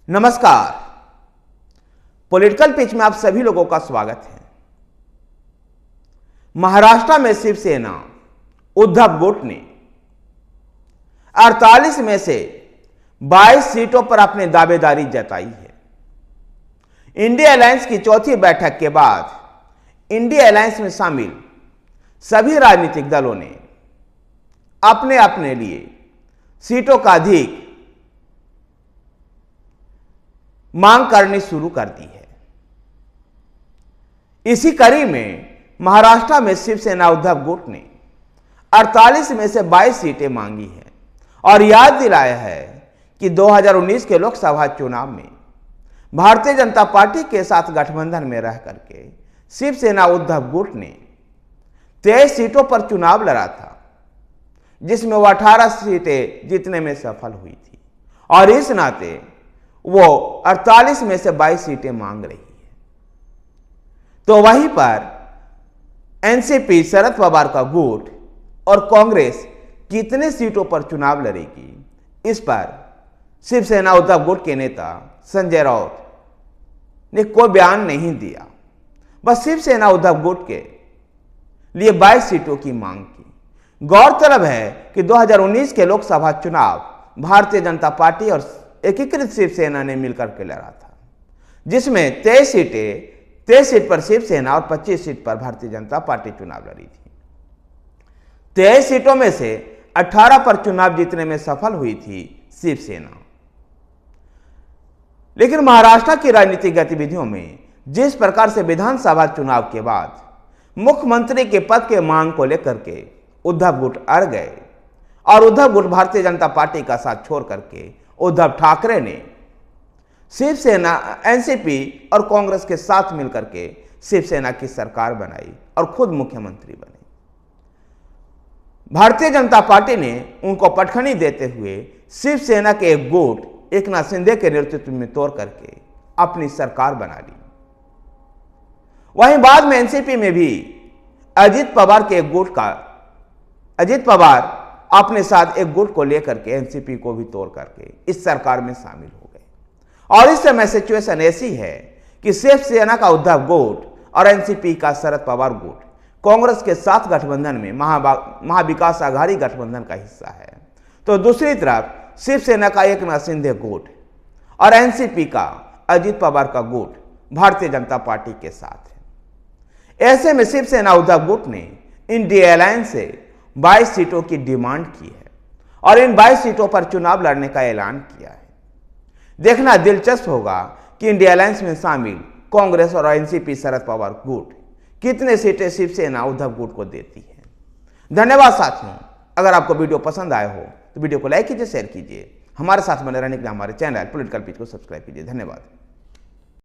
नमस्कार। Political pitch में आप सभी लोगों का स्वागत है। महाराष्ट्र में शिवसेना उद्धव गुट ने 48 में से 22 सीटों पर अपनी दावेदारी जताई है। इंडिया अलायंस की चौथी बैठक के बाद इंडिया अलायंस में शामिल सभी राजनीतिक दलों ने अपने अपने लिए सीटों का अधिक मांग करनी शुरू कर दी है। इसी कड़ी में महाराष्ट्र में शिवसेना उद्धव गुट ने 48 में से 22 सीटें मांगी हैं और याद दिलाया है कि 2019 के लोकसभा चुनाव में भारतीय जनता पार्टी के साथ गठबंधन में रह करके शिवसेना उद्धव गुट ने 23 सीटों पर चुनाव लड़ा था, जिसमें वो 18 सीटें जीतने में सफल हुई थी और इस नाते वो 48 में से 22 सीटें मांग रही है। तो वहीं पर एनसीपी शरद पवार का गुट और कांग्रेस कितने सीटों पर चुनाव लड़ेगी, इस पर शिवसेना उद्धव गुट के नेता संजय राउत ने कोई बयान नहीं दिया। बस शिवसेना उद्धव गुट के लिए 22 सीटों की मांग की। गौरतलब है कि 2019 के लोकसभा चुनाव भारतीय जनता पार्टी और एकीकृत शिवसेना ने मिलकर के लड़ा था, जिसमें 23 सीट पर शिवसेना और 25 सीट पर भारतीय जनता पार्टी चुनाव लड़ी थी। 23 सीटों में से 18 पर चुनाव जीतने में सफल हुई थी शिवसेना। लेकिन महाराष्ट्र की राजनीतिक गतिविधियों में जिस प्रकार से विधानसभा चुनाव के बाद मुख्यमंत्री के पद के मांग को लेकर के उद्धव गुट अड़ गए और उद्धव गुट भारतीय जनता पार्टी का साथ छोड़ करके उद्धव ठाकरे ने शिवसेना, एनसीपी और कांग्रेस के साथ मिलकर के शिवसेना की सरकार बनाई और खुद मुख्यमंत्री बने। भारतीय जनता पार्टी ने उनको पटखनी देते हुए शिवसेना के एक गुट एकनाथ शिंदे के नेतृत्व में तोड़ करके अपनी सरकार बना ली। वहीं बाद में एनसीपी में भी अजित पवार अपने साथ एक गुट को लेकर के एनसीपी को भी तोड़ करके इस सरकार में शामिल हो गए। और इस समय सिचुएशन ऐसी है कि शिवसेना का उद्धव गुट और एनसीपी का शरद पवार गुट कांग्रेस के साथ गठबंधन में महाविकास आघाड़ी गठबंधन का हिस्सा है, तो दूसरी तरफ शिवसेना का एकनाथ शिंदे गुट और एनसीपी का अजित पवार का गुट भारतीय जनता पार्टी के साथ है। ऐसे में शिवसेना उद्धव गुट ने इंडिया अलायंस से 22 सीटों की डिमांड की है और इन 22 सीटों पर चुनाव लड़ने का ऐलान किया है। देखना दिलचस्प होगा कि इंडिया अलायंस में शामिल कांग्रेस और एनसीपी शरद पवार गुट कितने सीटें शिवसेना उद्धव गुट को देती है। धन्यवाद साथियों। अगर आपको वीडियो पसंद आया हो तो वीडियो को लाइक कीजिए, शेयर कीजिए। हमारे साथ बने रहने के लिए हमारे चैनल पॉलिटिकल पिच को सब्सक्राइब कीजिए। धन्यवाद।